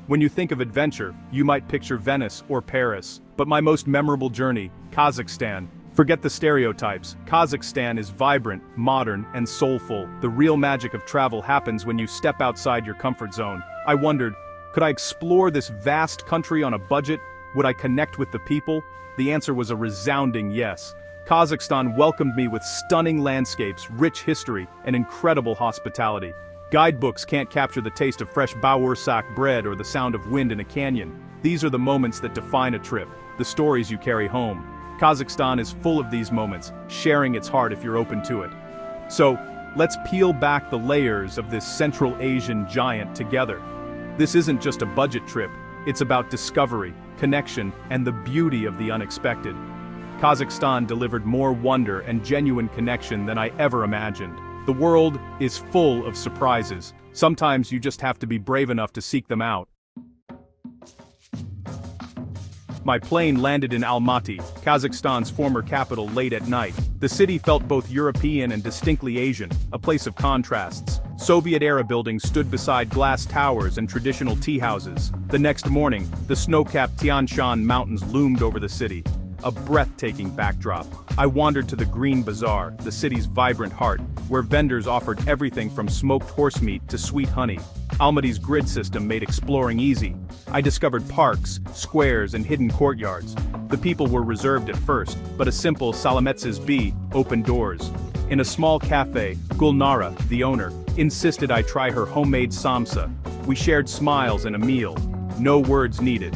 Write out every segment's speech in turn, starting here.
When you think of adventure, you might picture Venice or Paris. But my most memorable journey, Kazakhstan. Forget the stereotypes. Kazakhstan is vibrant, modern, and soulful. The real magic of travel happens when you step outside your comfort zone. I wondered, could I explore this vast country on a budget? Would I connect with the people? The answer was a resounding yes. Kazakhstan welcomed me with stunning landscapes, rich history, and incredible hospitality. Guidebooks can't capture the taste of fresh beshbarmak bread or the sound of wind in a canyon. These are the moments that define a trip, the stories you carry home. Kazakhstan is full of these moments, sharing its heart if you're open to it. So, let's peel back the layers of this Central Asian giant together. This isn't just a budget trip, it's about discovery, connection, and the beauty of the unexpected. Kazakhstan delivered more wonder and genuine connection than I ever imagined. The world is full of surprises. Sometimes you just have to be brave enough to seek them out. My plane landed in Almaty, Kazakhstan's former capital, late at night. The city felt both European and distinctly Asian, a place of contrasts. Soviet-era buildings stood beside glass towers and traditional tea houses. The next morning, the snow-capped Tian Shan Mountains loomed over the city, a breathtaking backdrop. I wandered to the Green Bazaar, the city's vibrant heart, where vendors offered everything from smoked horse meat to sweet honey. Almaty's grid system made exploring easy. I discovered parks, squares, and hidden courtyards. The people were reserved at first, but a simple Salametsiz B opened doors. In a small cafe, Gulnara, the owner, insisted I try her homemade samsa. We shared smiles and a meal. No words needed.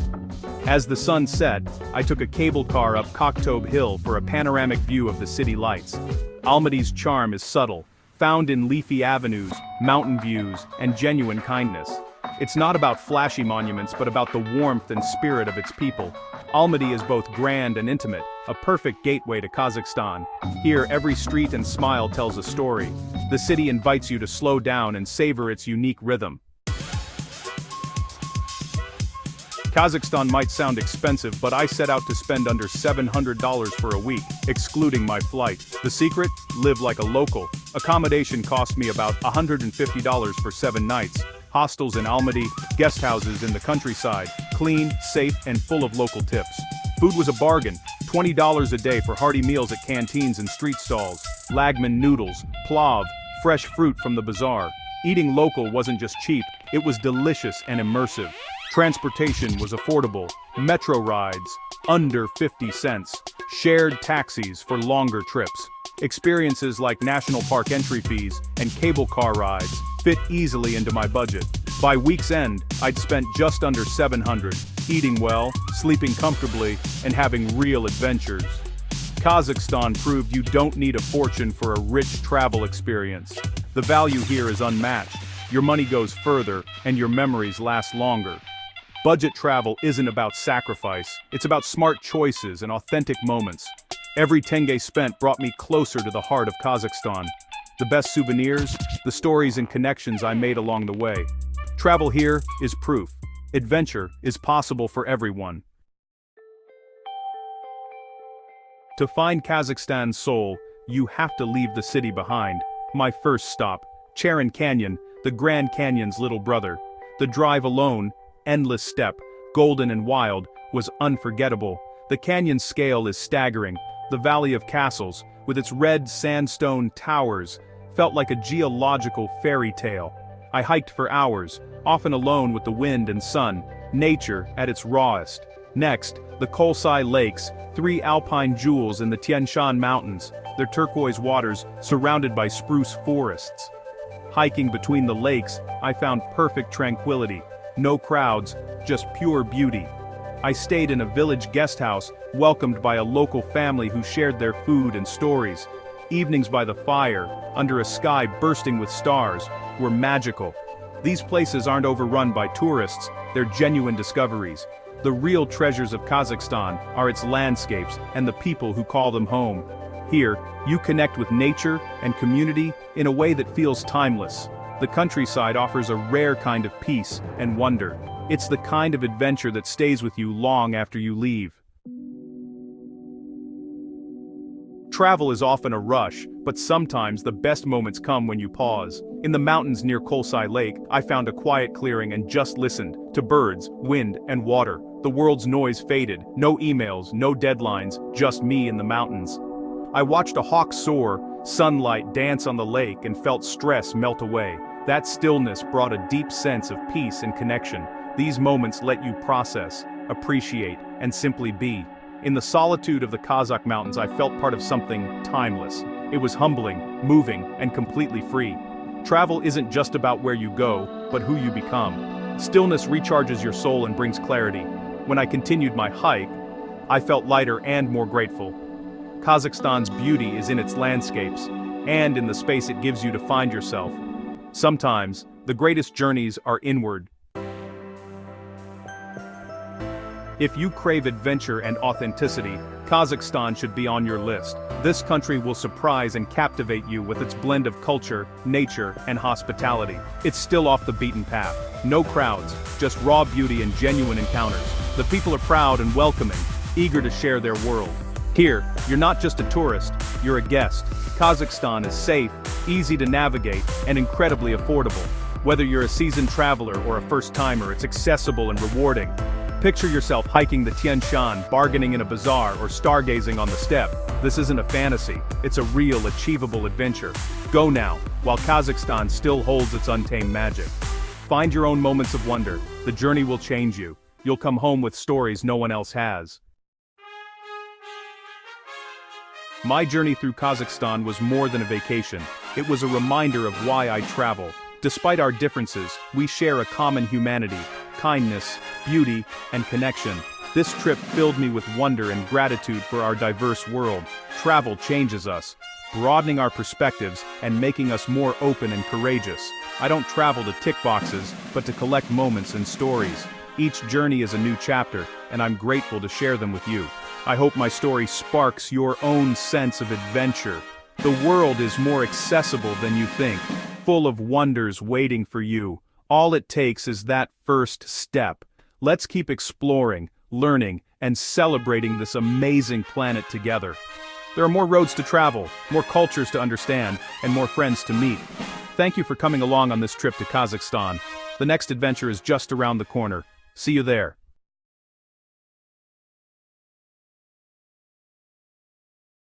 As the sun set, I took a cable car up Koktov Hill for a panoramic view of the city lights. Almaty's charm is subtle, found in leafy avenues, mountain views, and genuine kindness. It's not about flashy monuments but about the warmth and spirit of its people. Almaty is both grand and intimate, a perfect gateway to Kazakhstan. Here, every street and smile tells a story. The city invites you to slow down and savor its unique rhythm. Kazakhstan might sound expensive, but I set out to spend under $700 for a week, excluding my flight. The secret? Live like a local. Accommodation cost me about $150 for 7 nights. Hostels in Almaty, guest houses in the countryside, clean, safe, and full of local tips. Food was a bargain, $20 a day for hearty meals at canteens and street stalls, lagman noodles, plav, fresh fruit from the bazaar. Eating local wasn't just cheap, it was delicious and immersive. Transportation was affordable, metro rides, under 50 cents, shared taxis for longer trips. Experiences like national park entry fees and cable car rides fit easily into my budget. By week's end, I'd spent just under $700, eating well, sleeping comfortably, and having real adventures. Kazakhstan proved you don't need a fortune for a rich travel experience. The value here is unmatched. Your money goes further, and your memories last longer. Budget travel isn't about sacrifice, it's about smart choices and authentic moments. Every tenge spent brought me closer to the heart of Kazakhstan. The best souvenirs, the stories and connections I made along the way. Travel here is proof. Adventure is possible for everyone. To find Kazakhstan's soul, you have to leave the city behind. My first stop, Charyn Canyon, the Grand Canyon's little brother. The drive alone, endless steppe, golden and wild, was unforgettable. The canyon's scale is staggering. The Valley of Castles, with its red sandstone towers, felt like a geological fairy tale. I hiked for hours, often alone with the wind and sun, nature at its rawest. Next, the Kolsai Lakes, 3 alpine jewels in the Tian Shan Mountains, their turquoise waters surrounded by spruce forests. Hiking between the lakes, I found perfect tranquility. No crowds, just pure beauty. I stayed in a village guest house, welcomed by a local family who shared their food and stories. Evenings by the fire, under a sky bursting with stars, were magical. These places aren't overrun by tourists, they're genuine discoveries. The real treasures of Kazakhstan are its landscapes and the people who call them home. Here, you connect with nature and community in a way that feels timeless. The countryside offers a rare kind of peace and wonder. It's the kind of adventure that stays with you long after you leave. Travel is often a rush, but sometimes the best moments come when you pause. In the mountains near Kolsai Lake, I found a quiet clearing and just listened to birds, wind, and water. The world's noise faded, no emails, no deadlines, just me in the mountains. I watched a hawk soar, sunlight dance on the lake, and felt stress melt away. That stillness brought a deep sense of peace and connection. These moments let you process, appreciate, and simply be. In the solitude of the Kazakh mountains, I felt part of something timeless. It was humbling, moving, and completely free. Travel isn't just about where you go, but who you become. Stillness recharges your soul and brings clarity. When I continued my hike, I felt lighter and more grateful. Kazakhstan's beauty is in its landscapes, and in the space it gives you to find yourself. Sometimes, the greatest journeys are inward. If you crave adventure and authenticity, Kazakhstan should be on your list. This country will surprise and captivate you with its blend of culture, nature, and hospitality. It's still off the beaten path. No crowds, just raw beauty and genuine encounters. The people are proud and welcoming, eager to share their world. Here, you're not just a tourist, you're a guest. Kazakhstan is safe, easy to navigate, and incredibly affordable. Whether you're a seasoned traveler or a first-timer, it's accessible and rewarding. Picture yourself hiking the Tian Shan, bargaining in a bazaar, or stargazing on the steppe. This isn't a fantasy, it's a real, achievable adventure. Go now, while Kazakhstan still holds its untamed magic. Find your own moments of wonder. The journey will change you. You'll come home with stories no one else has. My journey through Kazakhstan was more than a vacation. It was a reminder of why I travel. Despite our differences, we share a common humanity, kindness, beauty, and connection. This trip filled me with wonder and gratitude for our diverse world. Travel changes us, broadening our perspectives and making us more open and courageous. I don't travel to tick boxes, but to collect moments and stories. Each journey is a new chapter, and I'm grateful to share them with you. I hope my story sparks your own sense of adventure. The world is more accessible than you think, full of wonders waiting for you. All it takes is that first step. Let's keep exploring, learning, and celebrating this amazing planet together. There are more roads to travel, more cultures to understand, and more friends to meet. Thank you for coming along on this trip to Kazakhstan. The next adventure is just around the corner. See you there.